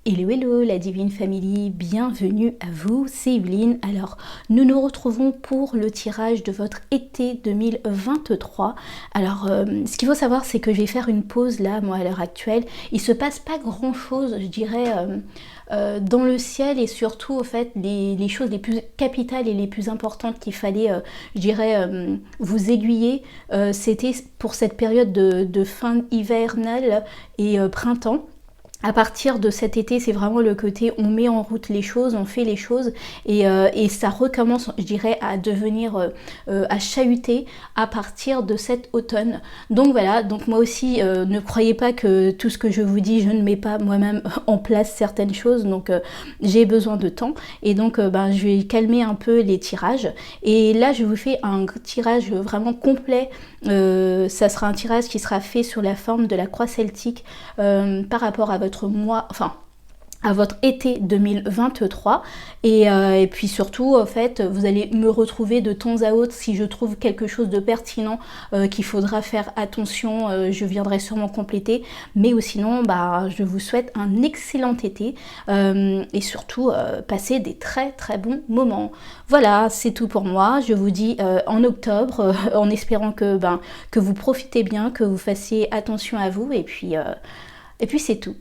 Hello hello la Divine Family, bienvenue à vous, c'est Evelyne. Alors nous nous retrouvons pour le tirage de votre été 2023. Alors ce qu'il faut savoir c'est que je vais faire une pause là, moi à l'heure actuelle. Il se passe pas grand chose je dirais dans le ciel et surtout au fait les choses les plus capitales et les plus importantes qu'il fallait je dirais vous aiguiller. C'était pour cette période de fin hivernale et printemps. À partir de cet été, c'est vraiment le côté on met en route les choses, on fait les choses et ça recommence, je dirais, à devenir, à chahuter à partir de cet automne. Donc voilà, donc moi aussi, ne croyez pas que tout ce que je vous dis, je ne mets pas moi-même en place certaines choses, donc j'ai besoin de temps et donc je vais calmer un peu les tirages. Et là, je vous fais un tirage vraiment complet. Ça sera un tirage qui sera fait sur la forme de la croix celtique par rapport à votre mois, enfin à votre été 2023 et puis surtout en fait vous allez me retrouver de temps à autre si je trouve quelque chose de pertinent qu'il faudra faire attention, je viendrai sûrement compléter, mais sinon je vous souhaite un excellent été et surtout passer des très très bons moments. Voilà, c'est tout pour moi, je vous dis en octobre en espérant que vous profitez bien, que vous fassiez attention à vous et puis c'est tout.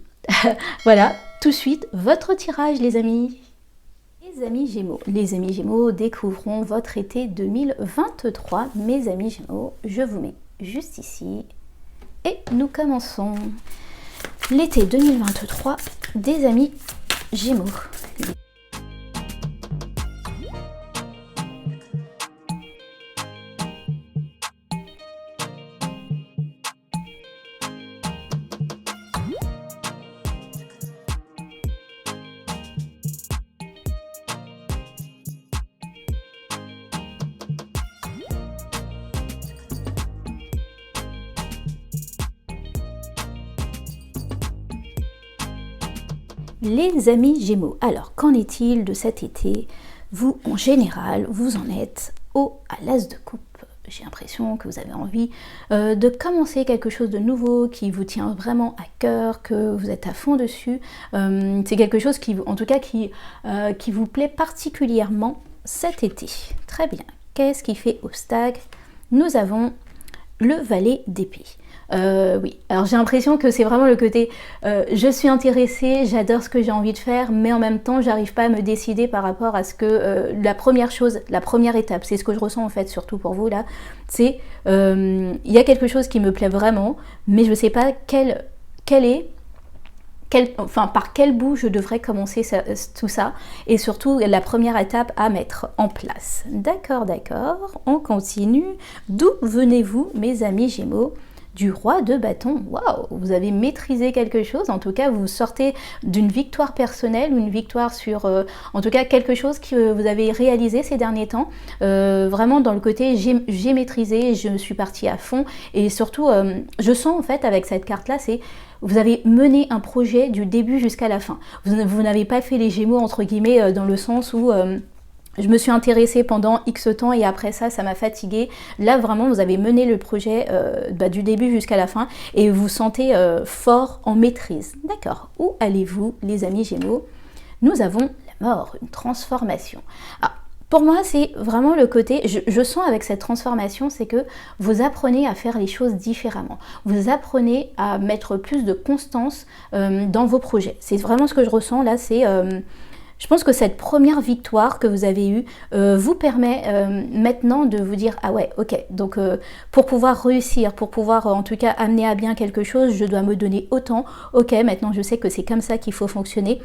Voilà, tout de suite, votre tirage les amis. Les amis Gémeaux découvriront votre été 2023. Mes amis Gémeaux, je vous mets juste ici. Et nous commençons l'été 2023 des amis Gémeaux. Les amis Gémeaux, alors qu'en est-il de cet été? Vous, en général, vous en êtes à l'as de coupe. J'ai l'impression que vous avez envie de commencer quelque chose de nouveau qui vous tient vraiment à cœur, que vous êtes à fond dessus. C'est quelque chose qui, en tout cas, qui vous plaît particulièrement cet été. Très bien. Qu'est-ce qui fait obstacle? Nous avons le valet d'épée. Oui, alors j'ai l'impression que c'est vraiment le côté je suis intéressée, j'adore ce que j'ai envie de faire, mais en même temps j'arrive pas à me décider par rapport à ce que la première étape, c'est ce que je ressens en fait surtout pour vous là, c'est il y a quelque chose qui me plaît vraiment, mais je sais pas par quel bout je devrais commencer tout ça, et surtout la première étape à mettre en place. D'accord, on continue. D'où venez-vous mes amis Gémeaux? Du roi de bâton. Waouh, vous avez maîtrisé quelque chose, en tout cas vous sortez d'une victoire personnelle ou une victoire sur en tout cas quelque chose que vous avez réalisé ces derniers temps, vraiment dans le côté j'ai maîtrisé, je suis partie à fond et surtout je sens en fait avec cette carte là, c'est vous avez mené un projet du début jusqu'à la fin. Vous n'avez pas fait les Gémeaux entre guillemets dans le sens où je me suis intéressée pendant X temps et après ça m'a fatiguée. Là, vraiment, vous avez mené le projet du début jusqu'à la fin et vous vous sentez fort en maîtrise. D'accord. Où allez-vous, les amis Gémeaux? Nous avons la mort, une transformation. Alors, pour moi, c'est vraiment le côté, je sens avec cette transformation, c'est que vous apprenez à faire les choses différemment. Vous apprenez à mettre plus de constance dans vos projets. C'est vraiment ce que je ressens là, c'est... je pense que cette première victoire que vous avez eue vous permet maintenant de vous dire ah ouais ok, donc pour pouvoir réussir, pour pouvoir en tout cas amener à bien quelque chose, je dois me donner autant. Ok, maintenant je sais que c'est comme ça qu'il faut fonctionner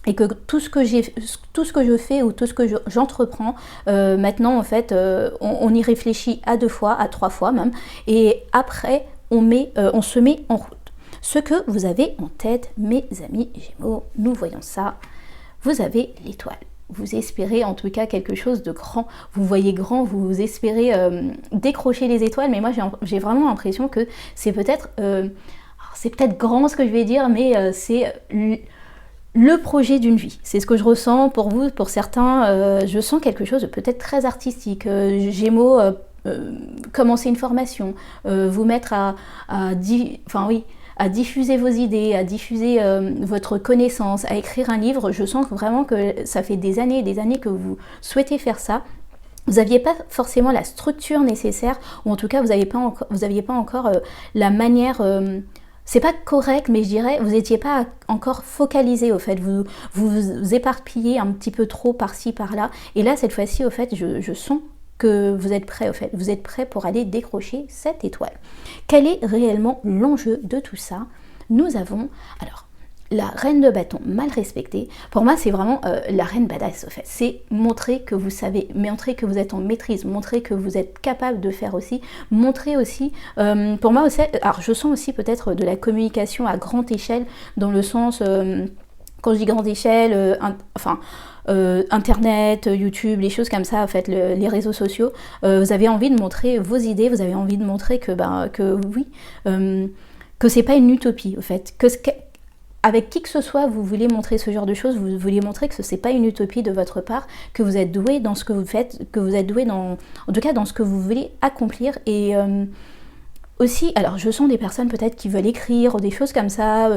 et que tout ce que je fais ou tout ce que j'entreprends maintenant en fait on y réfléchit à 2 fois, à 3 fois même, et après on se met en route. Ce que vous avez en tête mes amis Gémeaux, nous voyons ça. Vous avez l'étoile. Vous espérez en tout cas quelque chose de grand. Vous voyez grand, vous espérez décrocher les étoiles, mais moi j'ai vraiment l'impression que c'est peut-être grand ce que je vais dire, mais c'est le projet d'une vie. C'est ce que je ressens pour vous, pour certains. Je sens quelque chose de peut-être très artistique. Gémeaux, commencer une formation, vous mettre à diffuser vos idées, à diffuser votre connaissance, à écrire un livre. Je sens vraiment que ça fait des années et des années que vous souhaitez faire ça. Vous n'aviez pas forcément la structure nécessaire, ou en tout cas vous n'aviez pas encore la manière... c'est pas correct, mais je dirais, vous n'étiez pas encore focalisé au fait, vous éparpillez un petit peu trop par-ci, par-là, et là, cette fois-ci, au fait, je sens que vous êtes prêt, au fait, vous êtes prêt pour aller décrocher cette étoile. Quel est réellement l'enjeu de tout ça? Nous avons, alors, la reine de bâton mal respectée, pour moi c'est vraiment la reine badass au fait, c'est montrer que vous savez, montrer que vous êtes en maîtrise, montrer que vous êtes capable de faire aussi, montrer aussi, pour moi aussi, alors je sens aussi peut-être de la communication à grande échelle, dans le sens, quand je dis grande échelle, Internet, YouTube, les choses comme ça, en fait, les réseaux sociaux, vous avez envie de montrer vos idées, vous avez envie de montrer que oui, que c'est pas une utopie, au fait, avec qui que ce soit, vous voulez montrer ce genre de choses, vous voulez montrer que ce n'est pas une utopie de votre part, que vous êtes doué dans ce que vous faites, que vous êtes doué en tout cas dans ce que vous voulez accomplir. Et aussi, alors je sens des personnes peut-être qui veulent écrire, des choses comme ça,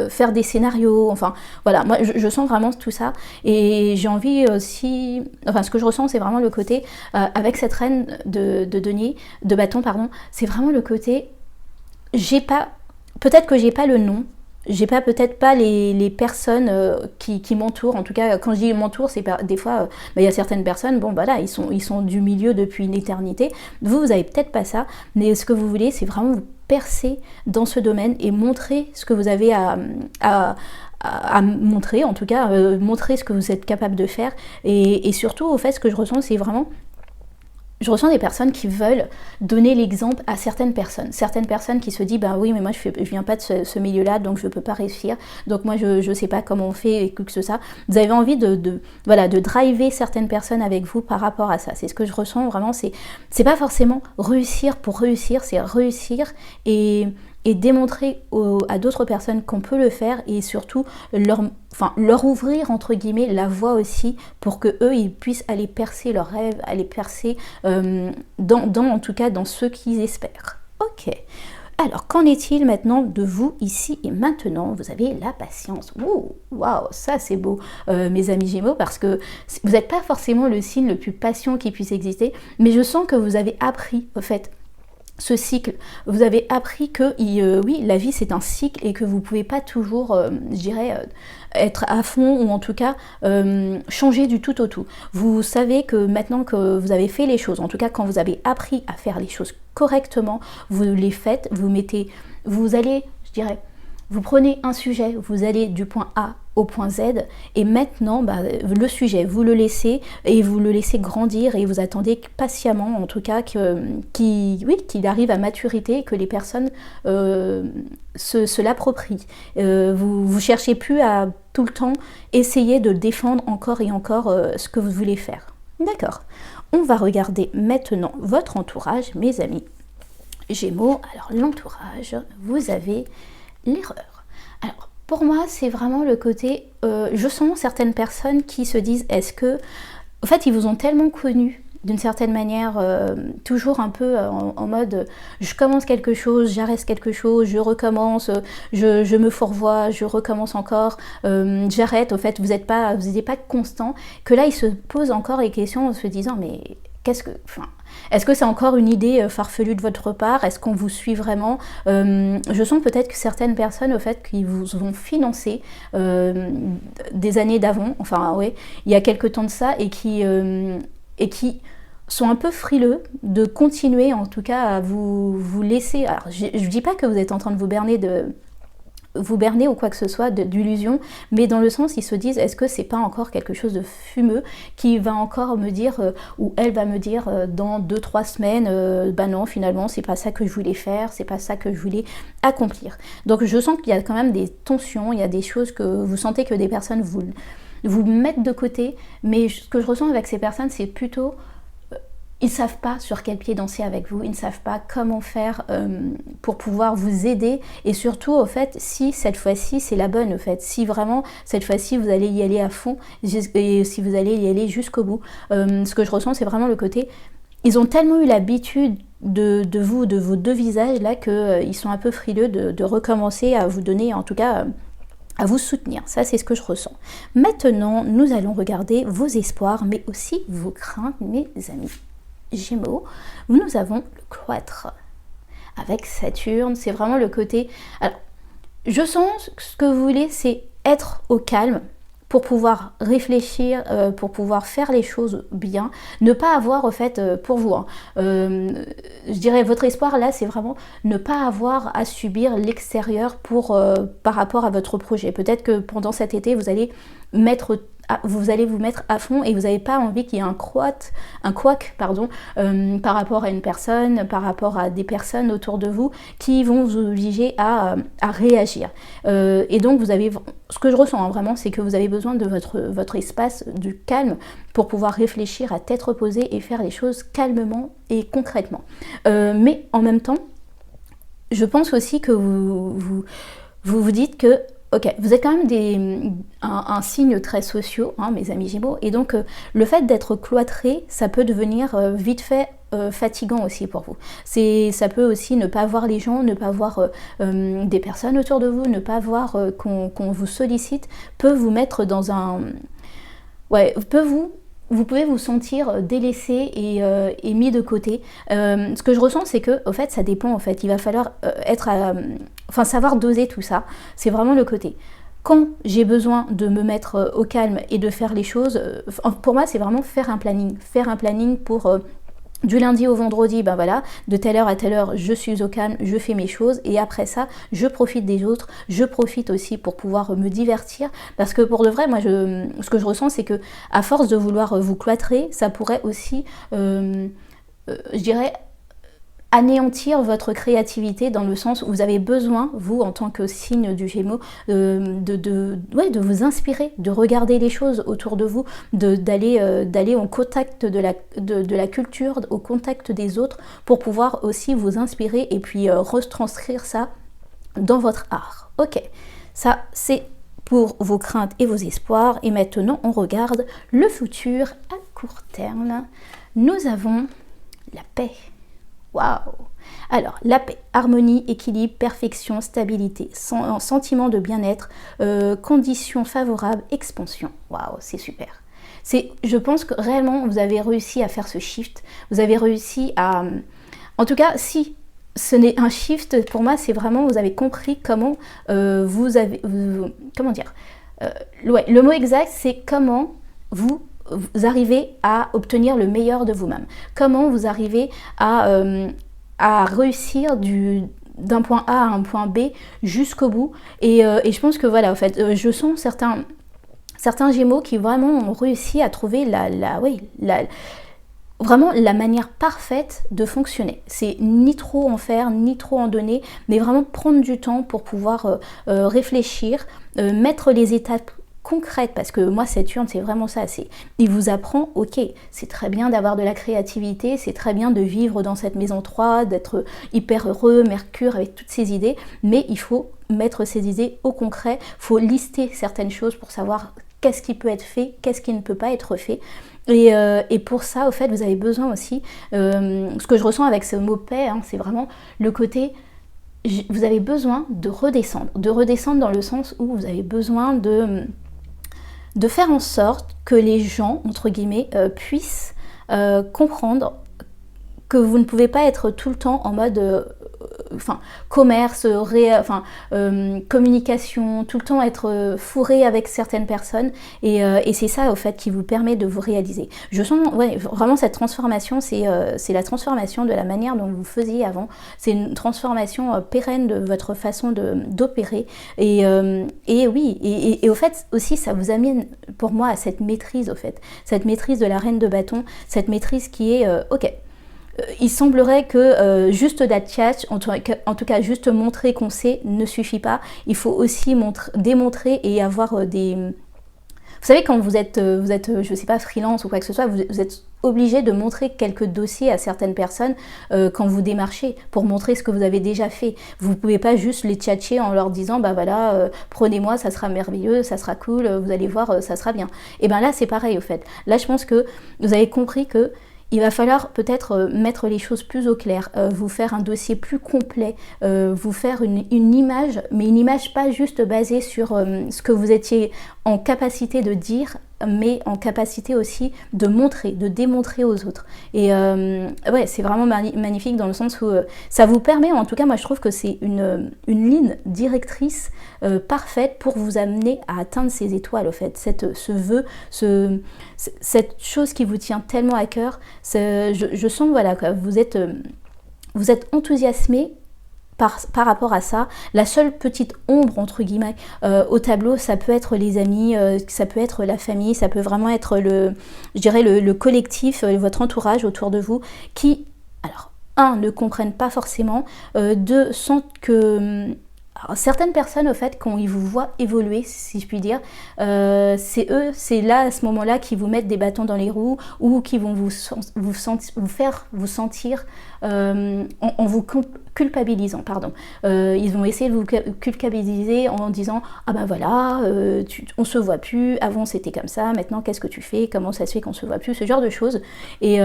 faire des scénarios, enfin voilà, moi je sens vraiment tout ça. Et j'ai envie aussi, enfin ce que je ressens c'est vraiment le côté, avec cette reine de bâton, pardon, c'est vraiment le côté, peut-être que j'ai pas le nom, j'ai peut-être pas les personnes qui m'entourent. En tout cas, quand je dis m'entourent, c'est des fois, il y a certaines personnes, bon bah là, ils sont du milieu depuis une éternité. Vous avez peut-être pas ça, mais ce que vous voulez, c'est vraiment vous percer dans ce domaine et montrer ce que vous avez à montrer, en tout cas, montrer ce que vous êtes capable de faire. Et surtout, au fait, ce que je ressens, c'est vraiment... Je ressens des personnes qui veulent donner l'exemple à certaines personnes qui se disent, bah oui, mais moi je viens pas de ce milieu-là, donc je peux pas réussir, donc moi je sais pas comment on fait, et que ça. Vous avez envie de driver certaines personnes avec vous par rapport à ça. C'est ce que je ressens vraiment, c'est pas forcément réussir pour réussir, c'est réussir et démontrer à d'autres personnes qu'on peut le faire, et surtout leur ouvrir entre guillemets la voie aussi, pour que eux ils puissent aller percer leurs rêves, aller percer en tout cas dans ce qu'ils espèrent. Ok. Alors, qu'en est-il maintenant de vous ici et maintenant? Vous avez la patience. Waouh, ça c'est beau, mes amis Gémeaux, parce que vous n'êtes pas forcément le signe le plus patient qui puisse exister, mais je sens que vous avez appris, au fait, ce cycle. Vous avez appris que oui, la vie c'est un cycle, et que vous ne pouvez pas toujours, je dirais, être à fond, ou en tout cas changer du tout au tout. Vous savez que maintenant que vous avez fait les choses, en tout cas quand vous avez appris à faire les choses correctement, vous les faites, vous allez, je dirais, vous prenez un sujet, vous allez du point A au point Z, et maintenant le sujet, vous le laissez, et vous le laissez grandir, et vous attendez patiemment, en tout cas, qu'il arrive à maturité, que les personnes se l'approprient. Vous cherchez plus à tout le temps essayer de défendre encore et encore ce que vous voulez faire. D'accord. On va regarder maintenant votre entourage, mes amis Gémeaux. Alors l'entourage, vous avez l'erreur. Alors pour moi, c'est vraiment le côté, je sens certaines personnes qui se disent, est-ce que, en fait, ils vous ont tellement connu d'une certaine manière, toujours un peu en mode, je commence quelque chose, j'arrête quelque chose, je recommence, je me fourvoie, je recommence encore, j'arrête, au fait, vous n'êtes pas constant, que là, ils se posent encore les questions en se disant, mais est-ce que c'est encore une idée farfelue de votre part? Est-ce qu'on vous suit vraiment? Je sens peut-être que certaines personnes, au fait, qui vous ont financé des années d'avant, enfin oui, il y a quelques temps de ça, et qui sont un peu frileux de continuer, en tout cas, à vous laisser... Alors, je ne dis pas que vous êtes en train de vous berner ou quoi que ce soit d'illusion, mais dans le sens, ils se disent, est-ce que c'est pas encore quelque chose de fumeux qui va encore me dire, ou elle va me dire dans 2-3 semaines, bah non, finalement c'est pas ça que je voulais faire, c'est pas ça que je voulais accomplir. Donc je sens qu'il y a quand même des tensions, il y a des choses que vous sentez que des personnes vous mettent de côté, mais ce que je ressens avec ces personnes, c'est plutôt... Ils ne savent pas sur quel pied danser avec vous, ils ne savent pas comment faire pour pouvoir vous aider, et surtout, au fait, si cette fois-ci c'est la bonne, au fait, si vraiment cette fois-ci vous allez y aller à fond, et si vous allez y aller jusqu'au bout. Ce que je ressens, c'est vraiment le côté, ils ont tellement eu l'habitude de vous, de vos deux visages là, qu'ils sont un peu frileux de recommencer à vous donner, en tout cas à vous soutenir. Ça, c'est ce que je ressens. Maintenant, nous allons regarder vos espoirs, mais aussi vos craintes, mes amis Gémeaux. Nous avons le cloître avec Saturne. C'est vraiment le côté... Alors, je sens que ce que vous voulez, c'est être au calme pour pouvoir réfléchir, pour pouvoir faire les choses bien, ne pas avoir, en fait, pour vous, hein, je dirais, votre espoir là, c'est vraiment ne pas avoir à subir l'extérieur par rapport à votre projet. Peut-être que pendant cet été, vous allez vous mettre à fond et vous n'avez pas envie qu'il y ait un couac, par rapport à une personne, par rapport à des personnes autour de vous qui vont vous obliger à réagir. Et donc ce que je ressens, hein, vraiment, c'est que vous avez besoin de votre espace du calme pour pouvoir réfléchir à tête reposée et faire les choses calmement et concrètement. Mais en même temps, je pense aussi que vous dites que ok, vous êtes quand même un signe très social, hein, mes amis Gémeaux, et donc le fait d'être cloîtré, ça peut devenir vite fait fatigant aussi pour vous. Ça peut aussi ne pas voir les gens, ne pas voir des personnes autour de vous, ne pas voir qu'on vous sollicite, peut vous mettre dans un... Ouais, vous pouvez vous sentir délaissé et mis de côté. Ce que je ressens, c'est que, au fait, ça dépend. En fait, il va falloir savoir doser tout ça. C'est vraiment le côté. Quand j'ai besoin de me mettre au calme et de faire les choses, pour moi, c'est vraiment faire un planning. Faire un planning pour... du lundi au vendredi, ben voilà, de telle heure à telle heure, je suis au calme, je fais mes choses, et après ça, je profite des autres, je profite aussi pour pouvoir me divertir, parce que pour de vrai, moi, ce que je ressens, c'est que à force de vouloir vous cloîtrer, ça pourrait aussi, je dirais, anéantir votre créativité dans le sens où vous avez besoin, vous en tant que signe du Gémeaux, de vous inspirer, de regarder les choses autour de vous, d'aller au contact de la culture, au contact des autres pour pouvoir aussi vous inspirer et puis retranscrire ça dans votre art. Ok, ça c'est pour vos craintes et vos espoirs. Et maintenant on regarde le futur à court terme. Nous avons la paix. Waouh! Alors, la paix, harmonie, équilibre, perfection, stabilité, sentiment de bien-être, conditions favorables, expansion. Waouh, c'est super. Je pense que réellement, vous avez réussi à faire ce shift. Vous avez réussi à... En tout cas, si ce n'est un shift, pour moi, c'est vraiment, vous avez compris comment comment dire? Le mot exact, c'est comment vous arrivez à obtenir le meilleur de vous-même. Comment vous arrivez à réussir d'un point A à un point B jusqu'au bout. Et je pense que voilà, en fait, je sens certains Gémeaux qui vraiment ont réussi à trouver vraiment la manière parfaite de fonctionner. C'est ni trop en faire, ni trop en donner, mais vraiment prendre du temps pour pouvoir réfléchir, mettre les étapes concrète, parce que moi Saturne c'est vraiment ça, il vous apprend, ok, c'est très bien d'avoir de la créativité, c'est très bien de vivre dans cette maison 3, d'être hyper heureux, Mercure avec toutes ces idées, mais il faut mettre ces idées au concret, il faut lister certaines choses pour savoir qu'est-ce qui peut être fait, qu'est-ce qui ne peut pas être fait. Et pour ça, au fait, vous avez besoin aussi, ce que je ressens avec ce mot paix, hein, c'est vraiment le côté, vous avez besoin de redescendre dans le sens où vous avez besoin de faire en sorte que les gens, entre guillemets, puissent comprendre que vous ne pouvez pas être tout le temps en mode commerce, communication, tout le temps être fourré avec certaines personnes, et c'est ça au fait qui vous permet de vous réaliser. Je sens vraiment cette transformation, c'est la transformation de la manière dont vous faisiez avant, c'est une transformation pérenne de votre façon d'opérer, et au fait aussi ça vous amène pour moi à cette maîtrise, au fait, cette maîtrise de la reine de bâton, cette maîtrise qui est ok. Il semblerait que juste la tchatch, en tout cas juste montrer qu'on sait, ne suffit pas. Il faut aussi démontrer et avoir des... Vous savez, quand vous êtes je sais pas, freelance ou quoi que ce soit, vous êtes obligé de montrer quelques dossiers à certaines personnes quand vous démarchez, pour montrer ce que vous avez déjà fait. Vous ne pouvez pas juste les tchatcher en leur disant, bah voilà, prenez-moi, ça sera merveilleux, ça sera cool, vous allez voir, ça sera bien. Et ben là, c'est pareil, au fait. Là, je pense que vous avez compris que il va falloir peut-être mettre les choses plus au clair, vous faire un dossier plus complet, vous faire une image, mais une image pas juste basée sur ce que vous étiez en capacité de dire, mais en capacité aussi de montrer, de démontrer aux autres. Et ouais, c'est vraiment magnifique dans le sens où ça vous permet, en tout cas moi je trouve que c'est une ligne directrice parfaite pour vous amener à atteindre ces étoiles, au fait, ce vœu, cette chose qui vous tient tellement à cœur. Je sens, voilà, quoi, vous êtes enthousiasmé par rapport à ça. La seule petite ombre entre guillemets au tableau, ça peut être les amis, ça peut être la famille, ça peut vraiment être je dirais le collectif, votre entourage autour de vous qui, alors, ne comprennent pas forcément, sentent que alors, certaines personnes, au fait, quand ils vous voient évoluer, si je puis dire, c'est là, à ce moment-là, qui vous mettent des bâtons dans les roues ou qui vont vous faire vous sentir en vous culpabilisant, pardon. Ils vont essayer de vous culpabiliser en disant « Ah ben voilà, on se voit plus, avant c'était comme ça, maintenant qu'est-ce que tu fais, comment ça se fait qu'on se voit plus ?» Ce genre de choses. Et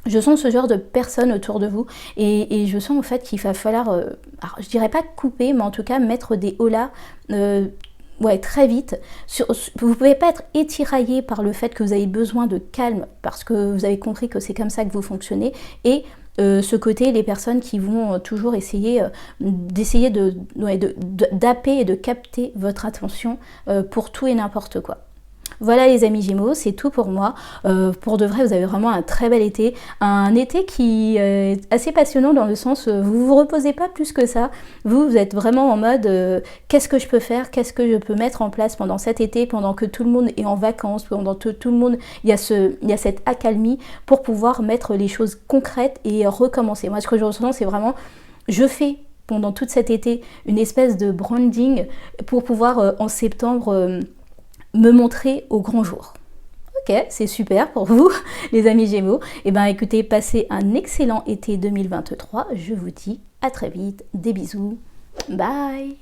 je sens ce genre de personnes autour de vous et je sens au fait qu'il va falloir, alors je dirais pas couper, mais en tout cas mettre des holà ouais, très vite. Vous ne pouvez pas être étiraillé par le fait que vous avez besoin de calme parce que vous avez compris que c'est comme ça que vous fonctionnez et ce côté, les personnes qui vont toujours essayer d'apper et de capter votre attention pour tout et n'importe quoi. Voilà les amis Gémeaux, c'est tout pour moi. Pour de vrai, vous avez vraiment un très bel été. Un été qui est assez passionnant dans le sens vous vous reposez pas plus que ça. Vous êtes vraiment en mode qu'est-ce que je peux faire, qu'est-ce que je peux mettre en place pendant cet été, pendant que tout le monde est en vacances, pendant que tout le monde, il y a cette accalmie pour pouvoir mettre les choses concrètes et recommencer. Moi, ce que je ressens, c'est vraiment, je fais pendant tout cet été une espèce de branding pour pouvoir en septembre me montrer au grand jour. Ok, c'est super pour vous, les amis Gémeaux. Et bien écoutez, passez un excellent été 2023. Je vous dis à très vite. Des bisous. Bye.